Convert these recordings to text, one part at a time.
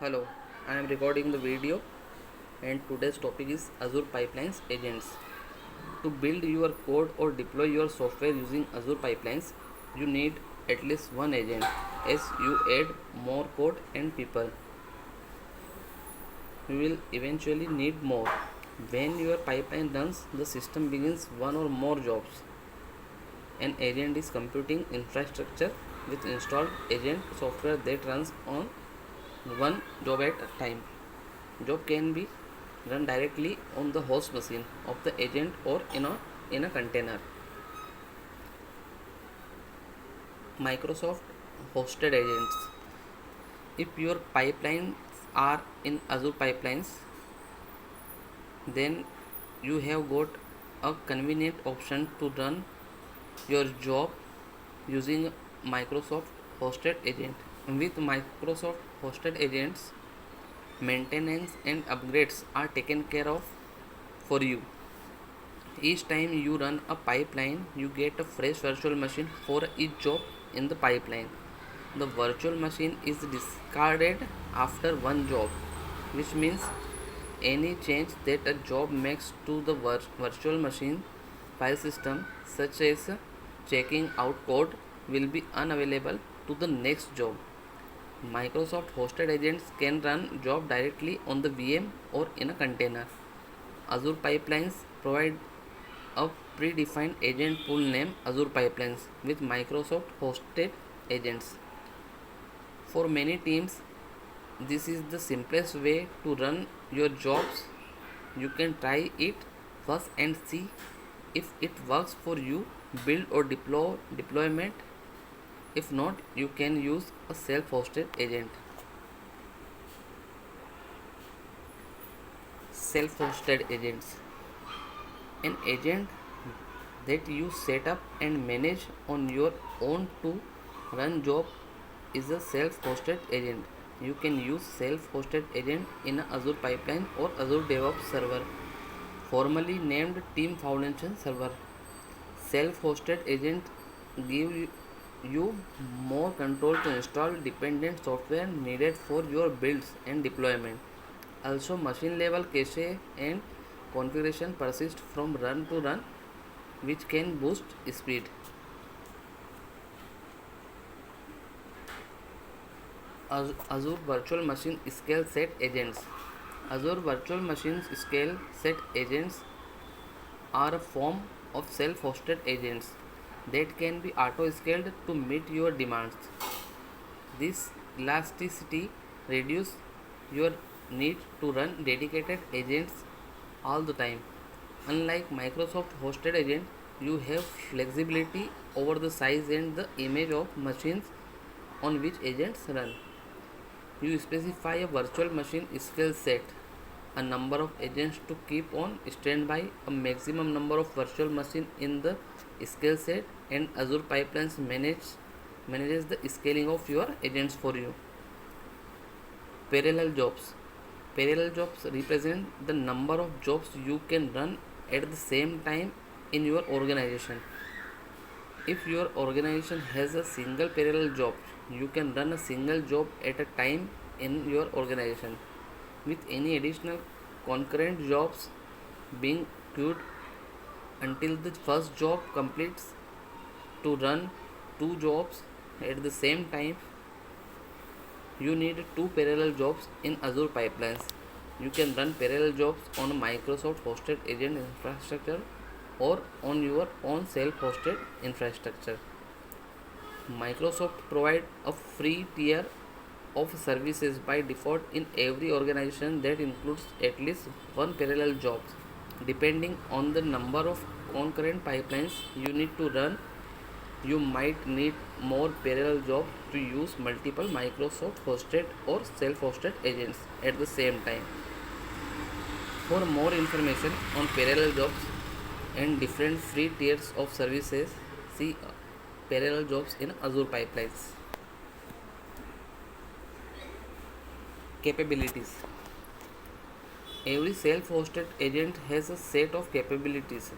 Hello, I am recording the video and today's topic is Azure Pipelines Agents. To build your code or deploy your software using Azure Pipelines, you need at least one agent. As you add more code and people, you will eventually need more. When your pipeline runs, the system begins one or more jobs. An agent is computing infrastructure with installed agent software that runs on one job at a time. Job can be run directly on the host machine of the agent or in a container. Microsoft hosted agents. If your pipelines are in Azure Pipelines, then you have got a convenient option to run your job using Microsoft hosted agent. With Microsoft hosted agents, maintenance and upgrades are taken care of for you. Each time you run a pipeline, you get a fresh virtual machine for each job in the pipeline. The virtual machine is discarded after one job, which means any change that a job makes to the virtual machine file system, such as checking out code, will be unavailable to the next job. Microsoft hosted agents can run job directly on the VM or in a container. Azure Pipelines provide a predefined agent pool named Azure Pipelines with Microsoft hosted agents. For many teams, this is the simplest way to run your jobs. You can try it first and see if it works for you. Build or deployment. If not, you can use a self-hosted agent. Self-hosted agents. An agent that you set up and manage on your own to run job is a self-hosted agent. You can use self-hosted agent in Azure Pipeline or Azure DevOps Server, formerly named Team Foundation Server. Self-hosted agent give you more control to install dependent software needed for your builds and deployment. Also, machine level cache and configuration persist from run to run, which can boost speed. Azure Virtual Machine Scale Set Agents. Azure Virtual Machines Scale Set Agents are a form of self-hosted agents that can be auto-scaled to meet your demands. This elasticity reduces your need to run dedicated agents all the time. Unlike Microsoft hosted agent, you have flexibility over the size and the image of machines on which agents run. You specify a virtual machine skill set, a number of agents to keep on standby, a maximum number of virtual machines in the skill set, and Azure Pipelines manages the scaling of your agents for you. Parallel jobs. Parallel jobs represent the number of jobs you can run at the same time in your organization. If your organization has a single parallel job, you can run a single job at a time in your organization, with any additional concurrent jobs being queued until the first job completes. To run two jobs at the same time, you need two parallel jobs in Azure Pipelines. You can run parallel jobs on a Microsoft hosted agent infrastructure or on your own self-hosted infrastructure. Microsoft provide a free tier of services by default in every organization that includes at least one parallel job. Depending on the number of concurrent pipelines you need to run, you might need more parallel jobs to use multiple Microsoft hosted or self-hosted agents at the same time. For more information on parallel jobs and different free tiers of services, see parallel jobs in Azure Pipelines. Capabilities. Every self-hosted agent has a set of capabilities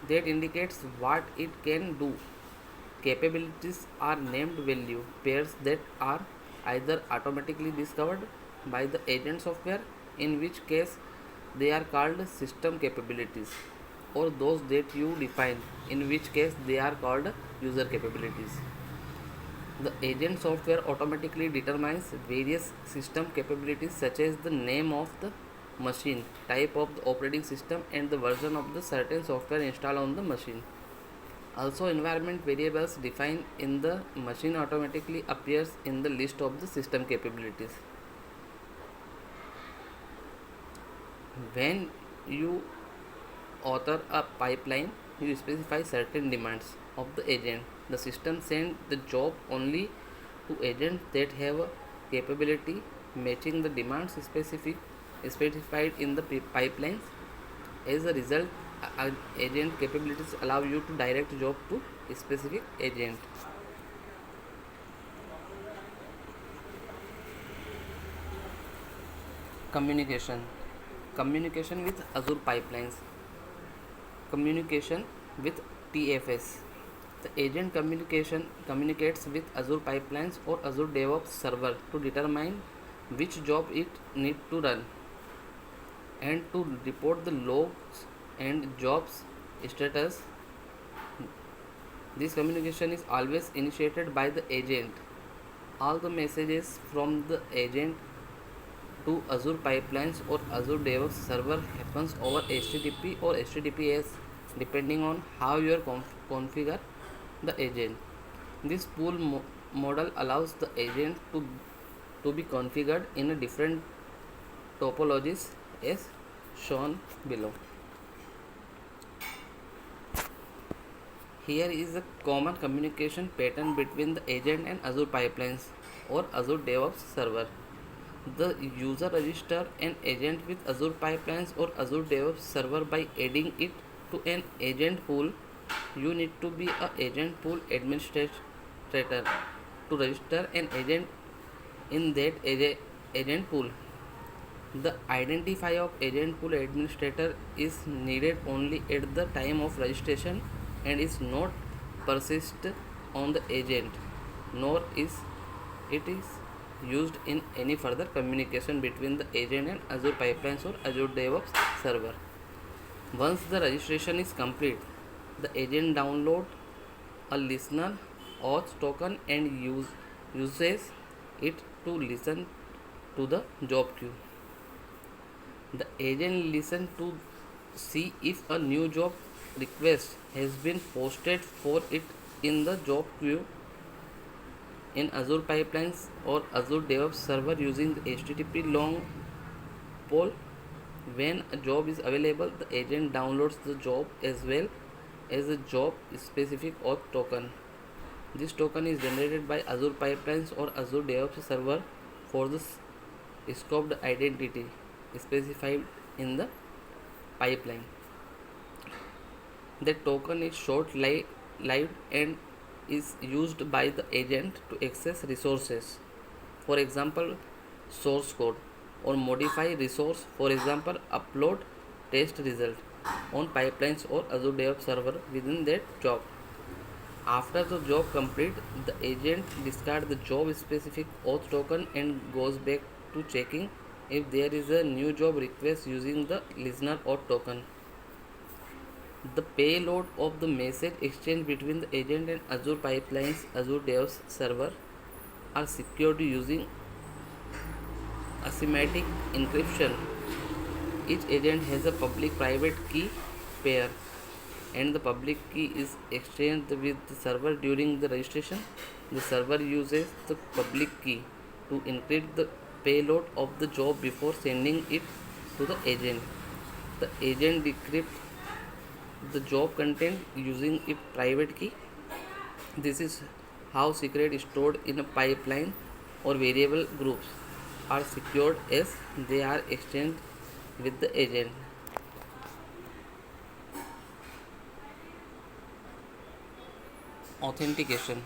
that indicates what it can do. Capabilities are named value pairs that are either automatically discovered by the agent software, in which case they are called system capabilities, or those that you define, in which case they are called user capabilities. The agent software automatically determines various system capabilities such as the name of the machine, type of the operating system, and the version of the certain software installed on the machine. Also, environment variables defined in the machine automatically appears in the list of the system capabilities. When you author a pipeline, you specify certain demands of the agent. The system sends the job only to agents that have a capability matching the demands specified in the pipelines. As a result, agent capabilities allow you to direct job to a specific agent. Communication. Communication with Azure pipelines. Communication with TFS. The agent communicates with Azure pipelines or Azure DevOps server to determine which job it needs to run and to report the logs and jobs status. This communication is always initiated by the agent. All the messages from the agent to Azure pipelines or Azure DevOps server happens over HTTP or HTTPS depending on how you configure the agent. This pool model allows the agent to be configured in a different topologies as shown below. Here is a common communication pattern between the agent and Azure pipelines or Azure DevOps server. The user registers an agent with Azure pipelines or Azure DevOps server by adding it to an agent pool. You need to be an agent pool administrator to register an agent in that agent pool. The identifier of agent pool administrator is needed only at the time of registration and is not persist on the agent, nor is it is used in any further communication between the agent and Azure pipelines or Azure DevOps server. Once the registration is complete, the agent downloads a listener auth token and uses it to listen to the job queue. The agent listens to see if a new job request has been posted for it in the job queue in Azure pipelines or Azure DevOps server using the HTTP long poll. When a job is available, the agent downloads the job as well as a job specific auth token. This token is generated by Azure pipelines or Azure DevOps server for the scoped identity specified in the pipeline. The token is short-lived and is used by the agent to access resources, for example source code, or modify resource, for example upload test result on pipelines or Azure DevOps server within that job. After the job complete, the agent discards the job specific auth token and goes back to checking if there is a new job request using the listener auth token. The payload of the message exchange between the agent and Azure pipelines, Azure DevOps server are secured using asymmetric encryption. Each agent has a public-private key pair, and the public key is exchanged with the server during the registration. The server uses the public key to encrypt the payload of the job before sending it to the agent. The agent decrypts the job content using its private key. This is how secret stored in a pipeline or variable groups are secured as they are exchanged with the agent. Authentication.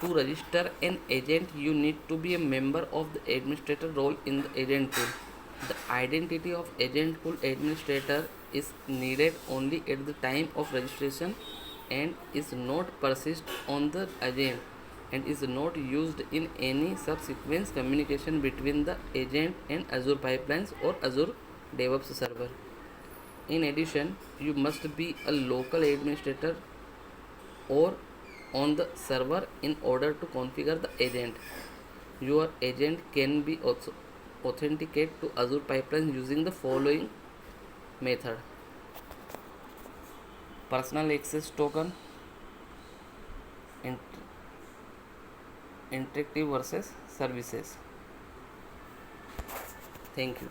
To register an agent, you need to be a member of the administrator role in the agent pool. The identity of agent pool administrator is needed only at the time of registration and is not persist on the agent and is not used in any subsequent communication between the agent and Azure pipelines or Azure DevOps server. In addition, you must be a local administrator or on the server in order to configure the agent. Your agent can be also authenticate to Azure pipelines using the following method: personal access token, interactive versus services. Thank you.